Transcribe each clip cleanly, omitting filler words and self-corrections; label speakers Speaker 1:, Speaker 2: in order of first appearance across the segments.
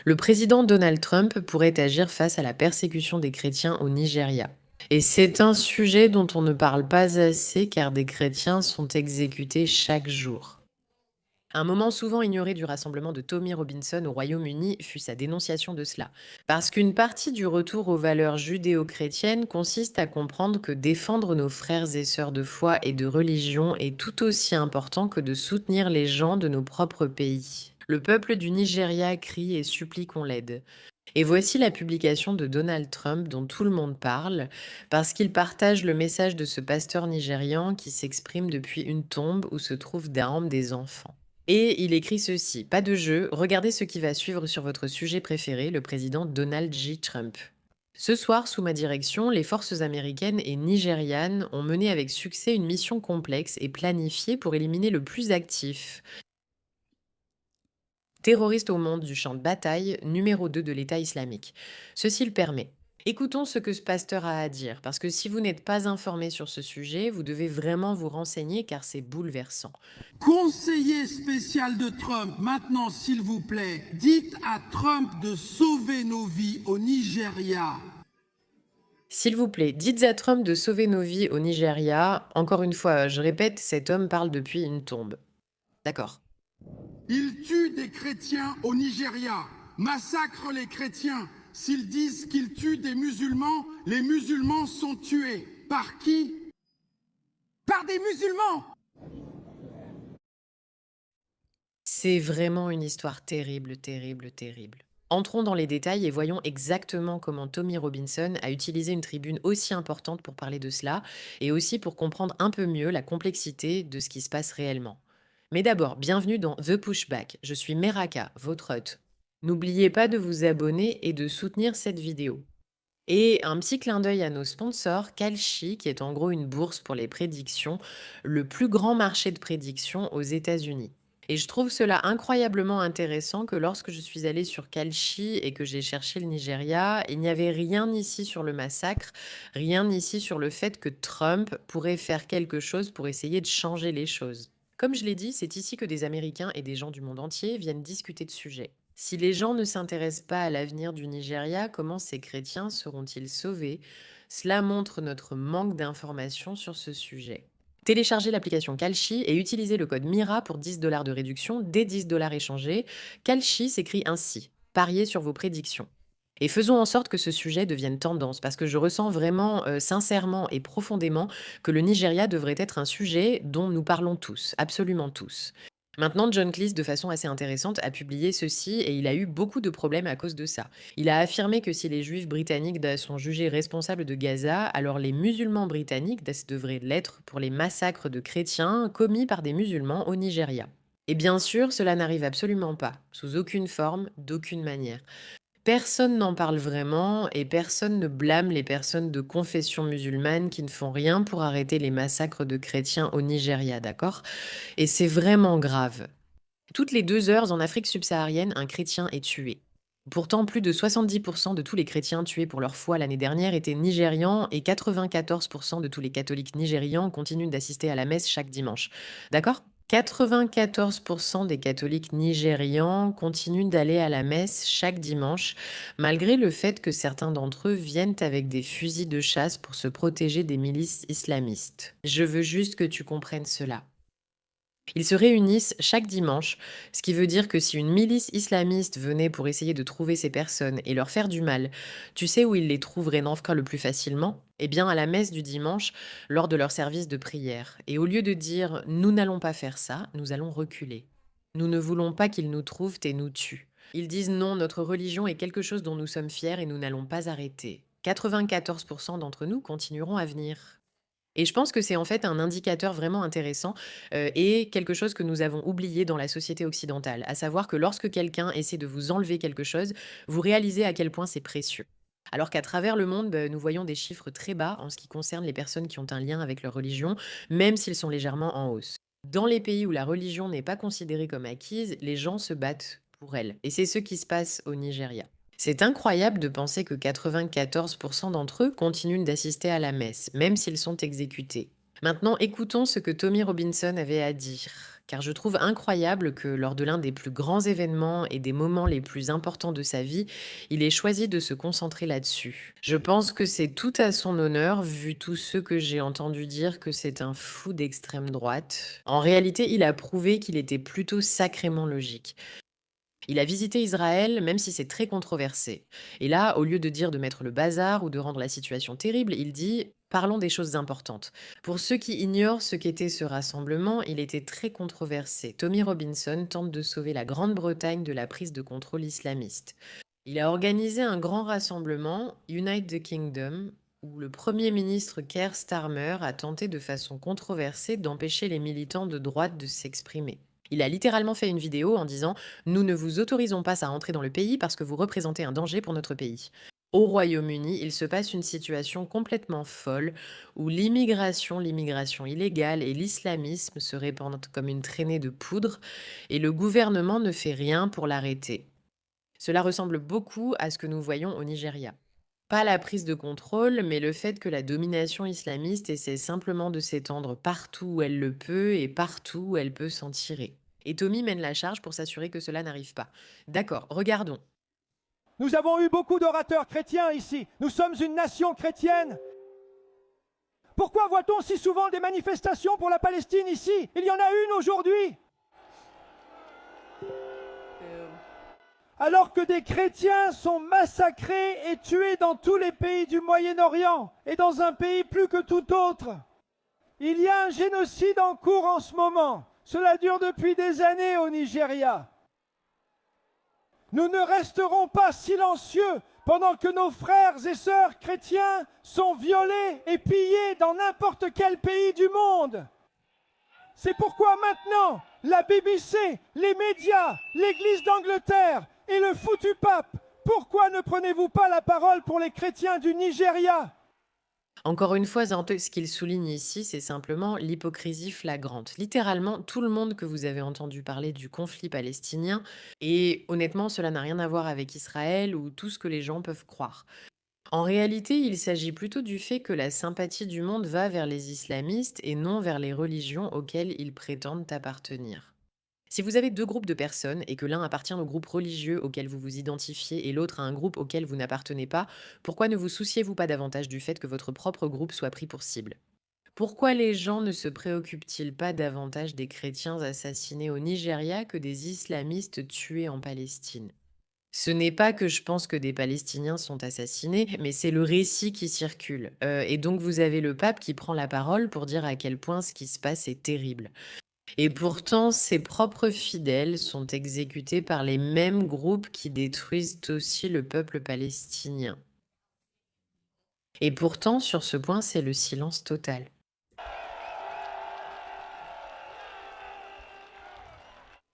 Speaker 1: Le président Donald Trump pourrait agir face à la persécution des chrétiens au Nigeria. Et c'est un sujet dont on ne parle pas assez car des chrétiens sont exécutés chaque jour. Un moment souvent ignoré du rassemblement de Tommy Robinson au Royaume-Uni fut sa dénonciation de cela. Parce qu'une partie du retour aux valeurs judéo-chrétiennes consiste à comprendre que défendre nos frères et sœurs de foi et de religion est tout aussi important que de soutenir les gens de nos propres pays. Le peuple du Nigeria crie et supplie qu'on l'aide. Et voici la publication de Donald Trump dont tout le monde parle, parce qu'il partage le message de ce pasteur nigérian qui s'exprime depuis une tombe où se trouvent d'armes des enfants. Et il écrit ceci: pas de jeu, regardez ce qui va suivre sur votre sujet préféré, le président Donald J. Trump. Ce soir, sous ma direction, les forces américaines et nigérianes ont mené avec succès une mission complexe et planifiée pour éliminer le plus actif, terroriste au monde du champ de bataille, numéro 2 de l'État islamique. Ceci le permet. Écoutons ce que ce pasteur a à dire, parce que si vous n'êtes pas informé sur ce sujet, vous devez vraiment vous renseigner car c'est bouleversant.
Speaker 2: Conseiller spécial de Trump, maintenant s'il vous plaît, dites à Trump de sauver nos vies au Nigeria.
Speaker 1: S'il vous plaît, dites à Trump de sauver nos vies au Nigeria. Encore une fois, je répète, cet homme parle depuis une tombe. D'accord.
Speaker 2: Il tue des chrétiens au Nigeria, massacre les chrétiens. S'ils disent qu'ils tuent des musulmans, les musulmans sont tués. Par qui? Par des musulmans!
Speaker 1: C'est vraiment une histoire terrible, terrible, terrible. Entrons dans les détails et voyons exactement comment Tommy Robinson a utilisé une tribune aussi importante pour parler de cela et aussi pour comprendre un peu mieux la complexité de ce qui se passe réellement. Mais d'abord, bienvenue dans The Pushback. Je suis Meraka, votre hôte. N'oubliez pas de vous abonner et de soutenir cette vidéo. Et un petit clin d'œil à nos sponsors, Kalshi, qui est en gros une bourse pour les prédictions, le plus grand marché de prédictions aux États-Unis. Et je trouve cela incroyablement intéressant que lorsque je suis allée sur Kalshi et que j'ai cherché le Nigeria, il n'y avait rien ici sur le massacre, rien ici sur le fait que Trump pourrait faire quelque chose pour essayer de changer les choses. Comme je l'ai dit, c'est ici que des Américains et des gens du monde entier viennent discuter de sujets. Si les gens ne s'intéressent pas à l'avenir du Nigeria, comment ces chrétiens seront-ils sauvés? Cela montre notre manque d'informations sur ce sujet. Téléchargez l'application Kalshi et utilisez le code MIRA pour 10 $ de réduction dès 10 $ échangés. Kalshi s'écrit ainsi. Pariez sur vos prédictions. Et faisons en sorte que ce sujet devienne tendance, parce que je ressens vraiment, sincèrement et profondément que le Nigeria devrait être un sujet dont nous parlons tous, absolument tous. Maintenant, John Cleese, de façon assez intéressante, a publié ceci et il a eu beaucoup de problèmes à cause de ça. Il a affirmé que si les juifs britanniques sont jugés responsables de Gaza, alors les musulmans britanniques devraient l'être pour les massacres de chrétiens commis par des musulmans au Nigeria. Et bien sûr, cela n'arrive absolument pas, sous aucune forme, d'aucune manière. Personne n'en parle vraiment et personne ne blâme les personnes de confession musulmane qui ne font rien pour arrêter les massacres de chrétiens au Nigeria, d'accord? Et c'est vraiment grave. Toutes les 2 heures en Afrique subsaharienne, un chrétien est tué. Pourtant, plus de 70% de tous les chrétiens tués pour leur foi l'année dernière étaient nigérians et 94% de tous les catholiques nigérians continuent d'assister à la messe chaque dimanche. D'accord? 94% des catholiques nigérians continuent d'aller à la messe chaque dimanche, malgré le fait que certains d'entre eux viennent avec des fusils de chasse pour se protéger des milices islamistes. Je veux juste que tu comprennes cela. Ils se réunissent chaque dimanche, ce qui veut dire que si une milice islamiste venait pour essayer de trouver ces personnes et leur faire du mal, tu sais où ils les trouveraient dans ce cas le plus facilement? Eh bien à la messe du dimanche, lors de leur service de prière. Et au lieu de dire «Nous n'allons pas faire ça, nous allons reculer. Nous ne voulons pas qu'ils nous trouvent et nous tuent». Ils disent «Non, notre religion est quelque chose dont nous sommes fiers et nous n'allons pas arrêter». 94% d'entre nous continueront à venir. Et je pense que c'est en fait un indicateur vraiment intéressant, et quelque chose que nous avons oublié dans la société occidentale. À savoir que lorsque quelqu'un essaie de vous enlever quelque chose, vous réalisez à quel point c'est précieux. Alors qu'à travers le monde, nous voyons des chiffres très bas en ce qui concerne les personnes qui ont un lien avec leur religion, même s'ils sont légèrement en hausse. Dans les pays où la religion n'est pas considérée comme acquise, les gens se battent pour elle. Et c'est ce qui se passe au Nigeria. C'est incroyable de penser que 94% d'entre eux continuent d'assister à la messe, même s'ils sont exécutés. Maintenant, écoutons ce que Tommy Robinson avait à dire. car je trouve incroyable que lors de l'un des plus grands événements et des moments les plus importants de sa vie, il ait choisi de se concentrer là-dessus. Je pense que c'est tout à son honneur, vu tous ceux que j'ai entendu dire que c'est un fou d'extrême droite. En réalité, il a prouvé qu'il était plutôt sacrément logique. Il a visité Israël, même si c'est très controversé. Et là, au lieu de dire de mettre le bazar ou de rendre la situation terrible, il dit parlons des choses importantes. Pour ceux qui ignorent ce qu'était ce rassemblement, il était très controversé. Tommy Robinson tente de sauver la Grande-Bretagne de la prise de contrôle islamiste. Il a organisé un grand rassemblement, Unite the Kingdom, où le Premier ministre Keir Starmer a tenté de façon controversée d'empêcher les militants de droite de s'exprimer. Il a littéralement fait une vidéo en disant nous ne vous autorisons pas à entrer dans le pays parce que vous représentez un danger pour notre pays. Au Royaume-Uni, il se passe une situation complètement folle où l'immigration illégale et l'islamisme se répandent comme une traînée de poudre et le gouvernement ne fait rien pour l'arrêter. Cela ressemble beaucoup à ce que nous voyons au Nigeria. Pas la prise de contrôle, mais le fait que la domination islamiste essaie simplement de s'étendre partout où elle le peut et partout où elle peut s'en tirer. Et Tommy mène la charge pour s'assurer que cela n'arrive pas. D'accord, regardons.
Speaker 3: Nous avons eu beaucoup d'orateurs chrétiens ici. Nous sommes une nation chrétienne. Pourquoi voit-on si souvent des manifestations pour la Palestine ici? Il y en a une aujourd'hui. Alors que des chrétiens sont massacrés et tués dans tous les pays du Moyen-Orient et dans un pays plus que tout autre. Il y a un génocide en cours en ce moment. Cela dure depuis des années au Nigeria. Nous ne resterons pas silencieux pendant que nos frères et sœurs chrétiens sont violés et pillés dans n'importe quel pays du monde. C'est pourquoi maintenant, la BBC, les médias, l'Église d'Angleterre et le foutu pape, pourquoi ne prenez-vous pas la parole pour les chrétiens du Nigeria?
Speaker 1: Encore une fois, Zante, ce qu'il souligne ici, c'est simplement l'hypocrisie flagrante. Littéralement, tout le monde que vous avez entendu parler du conflit palestinien, et honnêtement, cela n'a rien à voir avec Israël ou tout ce que les gens peuvent croire. En réalité, il s'agit plutôt du fait que la sympathie du monde va vers les islamistes et non vers les religions auxquelles ils prétendent appartenir. Si vous avez deux groupes de personnes et que l'un appartient au groupe religieux auquel vous vous identifiez et l'autre à un groupe auquel vous n'appartenez pas, pourquoi ne vous souciez-vous pas davantage du fait que votre propre groupe soit pris pour cible? Pourquoi les gens ne se préoccupent-ils pas davantage des chrétiens assassinés au Nigeria que des islamistes tués en Palestine? Ce n'est pas que je pense que des Palestiniens sont assassinés, mais c'est le récit qui circule. Et donc vous avez le pape qui prend la parole pour dire à quel point ce qui se passe est terrible. Et pourtant, ses propres fidèles sont exécutés par les mêmes groupes qui détruisent aussi le peuple palestinien. Et pourtant, sur ce point, c'est le silence total.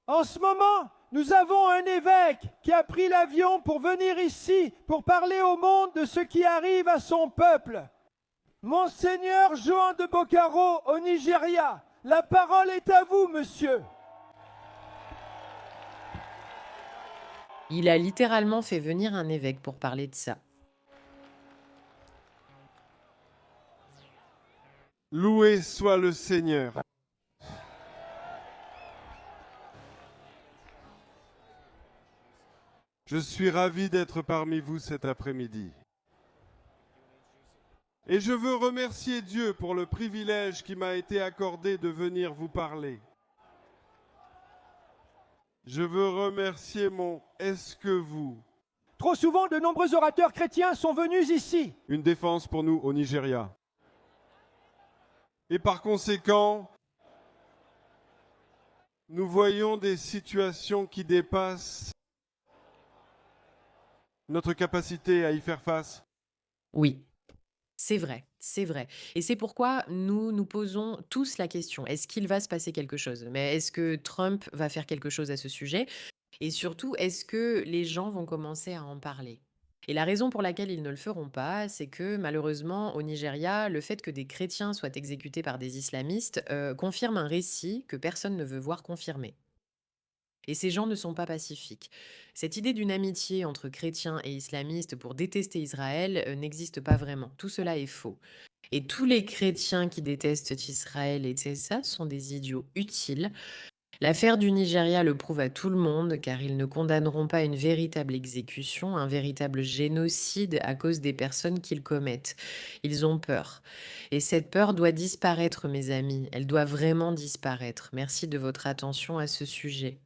Speaker 3: En ce moment, nous avons un évêque qui a pris l'avion pour venir ici, pour parler au monde de ce qui arrive à son peuple. Monseigneur Joan de Bokaro au Nigeria, la parole est à vous, monsieur.
Speaker 1: Il a littéralement fait venir un évêque pour parler de ça.
Speaker 4: Loué soit le Seigneur. Je suis ravi d'être parmi vous cet après-midi. Et je veux remercier Dieu pour le privilège qui m'a été accordé de venir vous parler. Je veux remercier mon Est-ce que vous,
Speaker 3: Trop souvent, de nombreux orateurs chrétiens sont venus ici.
Speaker 4: une défense pour nous au Nigeria. Et par conséquent, nous voyons des situations qui dépassent notre capacité à y faire face.
Speaker 1: Oui, c'est vrai, c'est vrai. Et c'est pourquoi nous nous posons tous la question, est-ce qu'il va se passer quelque chose? Mais est-ce que Trump va faire quelque chose à ce sujet? Et surtout, est-ce que les gens vont commencer à en parler? Et la raison pour laquelle ils ne le feront pas, c'est que malheureusement, au Nigeria, le fait que des chrétiens soient exécutés par des islamistes confirme un récit que personne ne veut voir confirmé. Et ces gens ne sont pas pacifiques. Cette idée d'une amitié entre chrétiens et islamistes pour détester Israël n'existe pas vraiment. Tout cela est faux. Et tous les chrétiens qui détestent Israël et ça sont des idiots utiles L'affaire du Nigeria le prouve à tout le monde, car ils ne condamneront pas une véritable exécution, un véritable génocide à cause des personnes qu'ils commettent. Ils ont peur. Et cette peur doit disparaître, mes amis. Elle doit vraiment disparaître. Merci de votre attention à ce sujet.